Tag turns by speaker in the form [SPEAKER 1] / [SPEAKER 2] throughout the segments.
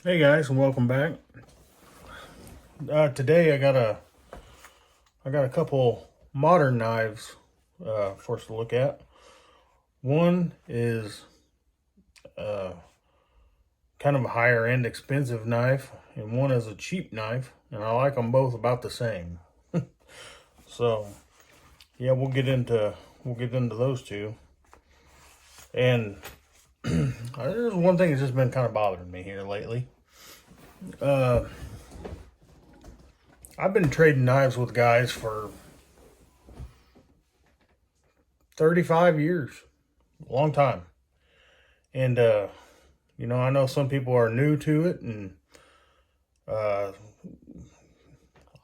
[SPEAKER 1] Hey guys, and welcome back. Today I got a couple modern knives for us to look at. One is kind of a higher end, expensive knife, and one is a cheap knife, and I like them both about the same. So yeah, we'll get into those two. And there's one thing that's just been kind of bothering me here lately. I've been trading knives with guys for 35 years, a long time. And, I know some people are new to it, and I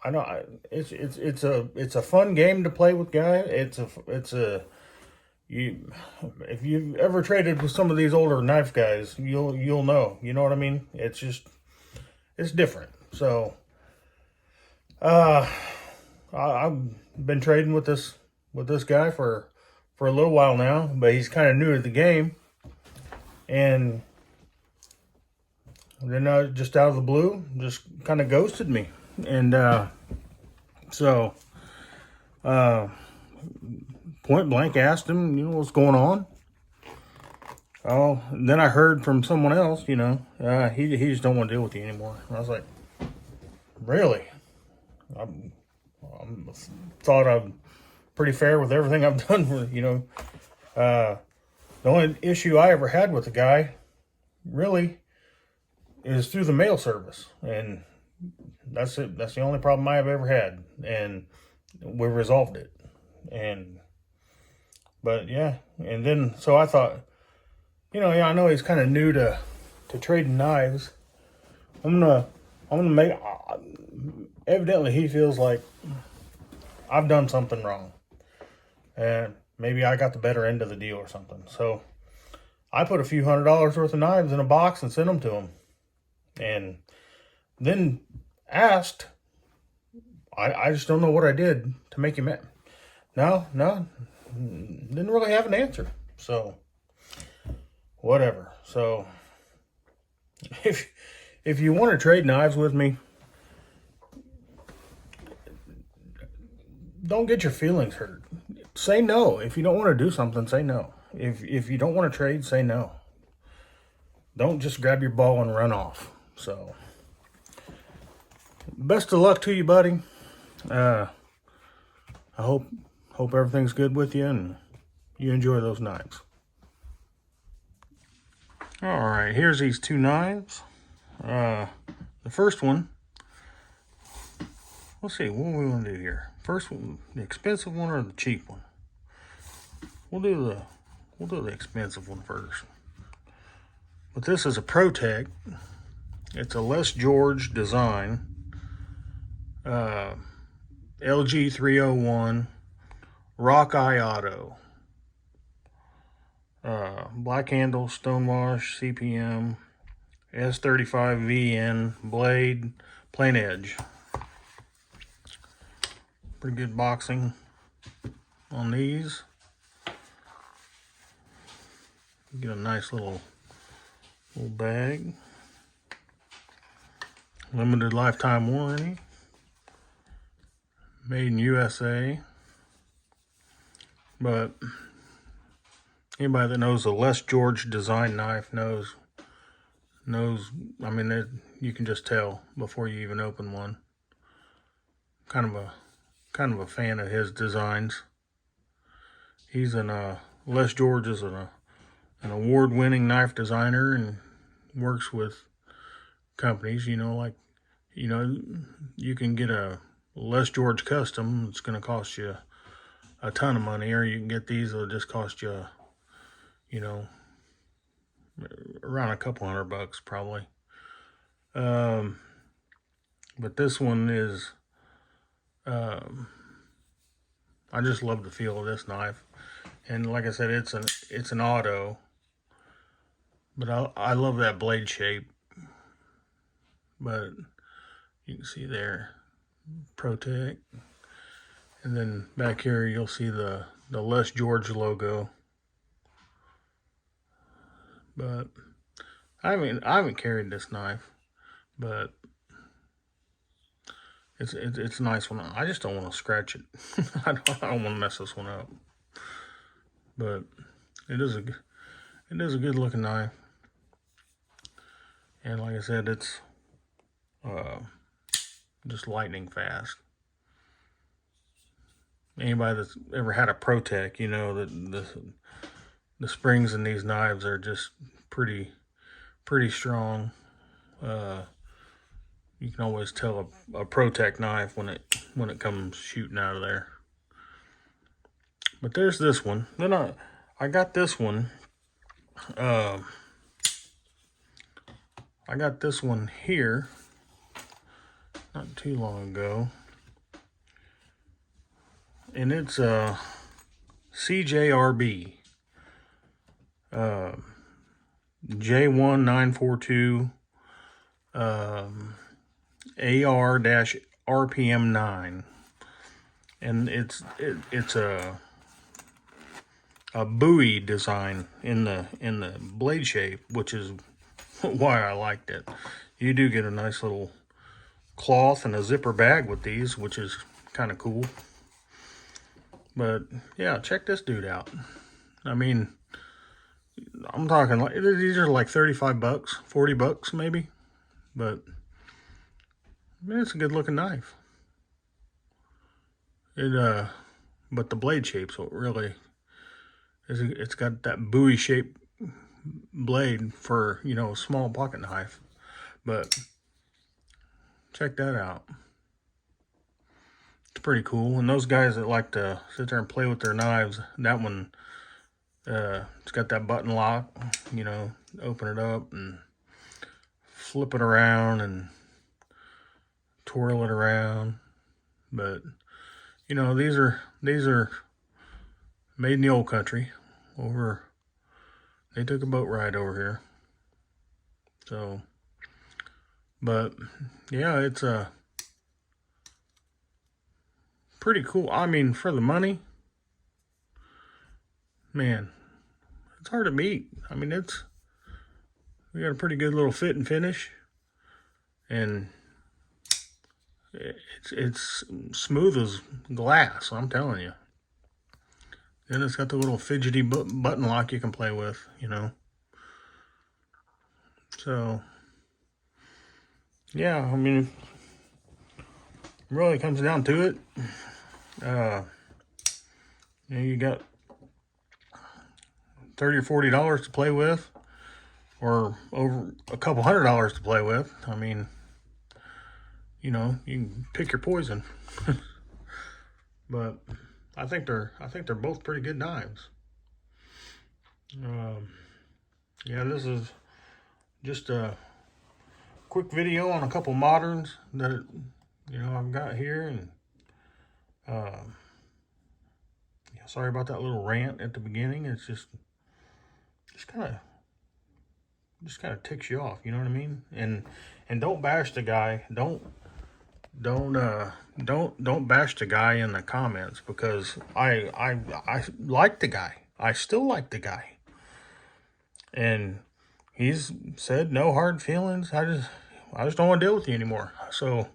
[SPEAKER 1] know it's a fun game to play with guys. If you've ever traded with some of these older knife guys, you'll know. You know what I mean? It's different. So, I've been trading with this guy for a little while now, but he's kind of new to the game, and then just out of the blue, just kind of ghosted me, and point blank asked him, what's going on. Oh, then I heard from someone else, he just don't want to deal with you anymore. And I was like, really? I thought I'm pretty fair with everything I've done for, the only issue I ever had with the guy really is through the mail service, and that's it. That's the only problem I have ever had, and we resolved it. But yeah, and then so I thought, I know he's kind of new to trading knives. I'm gonna make. Evidently, he feels like I've done something wrong, and maybe I got the better end of the deal or something. So I put a few $100s worth of knives in a box and sent them to him, and then asked, I just don't know what I did to make him mad. No, didn't really have an answer. So whatever. So if you want to trade knives with me, don't get your feelings hurt. Say no. If you don't want to do something, say no. If you don't want to trade, say no. Don't just grab your ball and run off. So, best of luck to you, buddy. I hope everything's good with you and you enjoy those knives. All right, here's these two knives. The first one, let's see, what we want to do here. First one, the expensive one or the cheap one? We'll do the expensive one first. But this is a ProTech. It's a Les George design. LG 301 Rockeye Auto. Black handle, stonewash, CPM, S35VN, blade, plain edge. Pretty good boxing on these. Get a nice little bag. Limited lifetime warranty. Made in USA. But anybody that knows a Les George design knife knows. I mean, you can just tell before you even open one. Kind of a fan of his designs. He's Les George is an award-winning knife designer and works with companies. You can get a Les George custom. It's going to cost you a ton of money, or you can get these that'll just cost you, around a couple $100 probably. But this one is, I just love the feel of this knife, and like I said, it's an auto. But I love that blade shape. But you can see there, ProTech. And then back here you'll see the Les George logo. But I haven't carried this knife. but it's a nice one. I just don't want to scratch it. I don't want to mess this one up. But it is a good looking knife. And like I said, it's just lightning fast. Anybody that's ever had a ProTech, you know that the springs in these knives are just pretty strong. You can always tell a ProTech knife when it comes shooting out of there. But there's this one. Then I got this one. I got this one here not too long ago, and it's a CJRB J1942 AR-RPM9, and it's a buoy design in the blade shape, which is why I liked it. You do get a nice little cloth and a zipper bag with these, which is kind of cool. But yeah, check this dude out. I mean, I'm talking like these are like 35 bucks, 40 bucks maybe, but I mean, it's a good looking knife. But the blade shape, so it really it's got that buoy shaped blade for, you know, a small pocket knife. But check that out. It's pretty cool. And those guys that like to sit there and play with their knives, that one, it's got that button lock, you know, open it up and flip it around and twirl it around. But you know, these are made in the old country. They took a boat ride over here. So, but yeah, it's a pretty cool. I mean, for the money, man, it's hard to beat. I mean, we got a pretty good little fit and finish, and it's smooth as glass, I'm telling you. Then it's got the little fidgety button lock you can play with, you know. So, yeah, I mean, it really comes down to it. You know, you got $30 or $40 to play with, or over a couple $100 to play with. I mean, you know, you can pick your poison. But I think they're both pretty good knives. Yeah, this is just a quick video on a couple moderns that, you know, I've got here. And yeah, sorry about that little rant at the beginning. It's just kind of ticks you off, you know what I mean? And don't bash the guy. Don't bash the guy in the comments, because I like the guy. I still like the guy. And he's said no hard feelings. I just don't want to deal with you anymore. So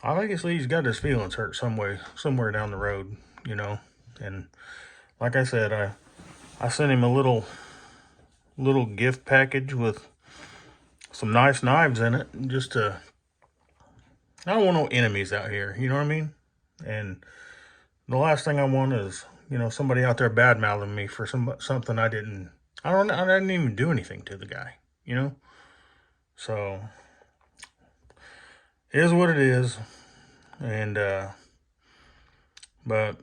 [SPEAKER 1] obviously he's got his feelings hurt somewhere down the road, you know. And like I said, I sent him a little gift package with some nice knives in it, just to, I don't want no enemies out here, you know what I mean? And the last thing I want is, you know, somebody out there bad mouthing me for something I didn't even do anything to the guy, you know? So it is what it is. And but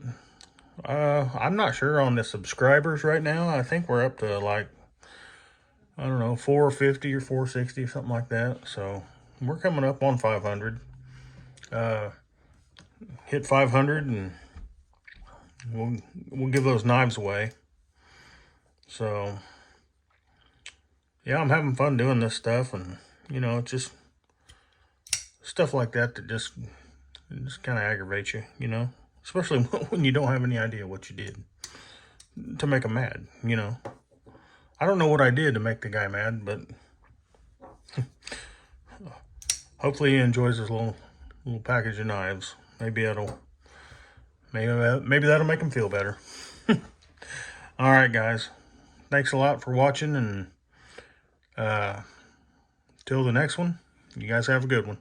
[SPEAKER 1] I'm not sure on the subscribers right now. I think we're up to like, I don't know, 450 or 460, something like that. So we're coming up on 500. Hit 500 and we'll give those knives away. So yeah, I'm having fun doing this stuff, and you know, it's just stuff like that just kind of aggravates you, you know, especially when you don't have any idea what you did to make them mad, you know. I don't know what I did to make the guy mad, but hopefully he enjoys this little package of knives. Maybe that'll make him feel better. All right, guys. Thanks a lot for watching, and till the next one, you guys have a good one.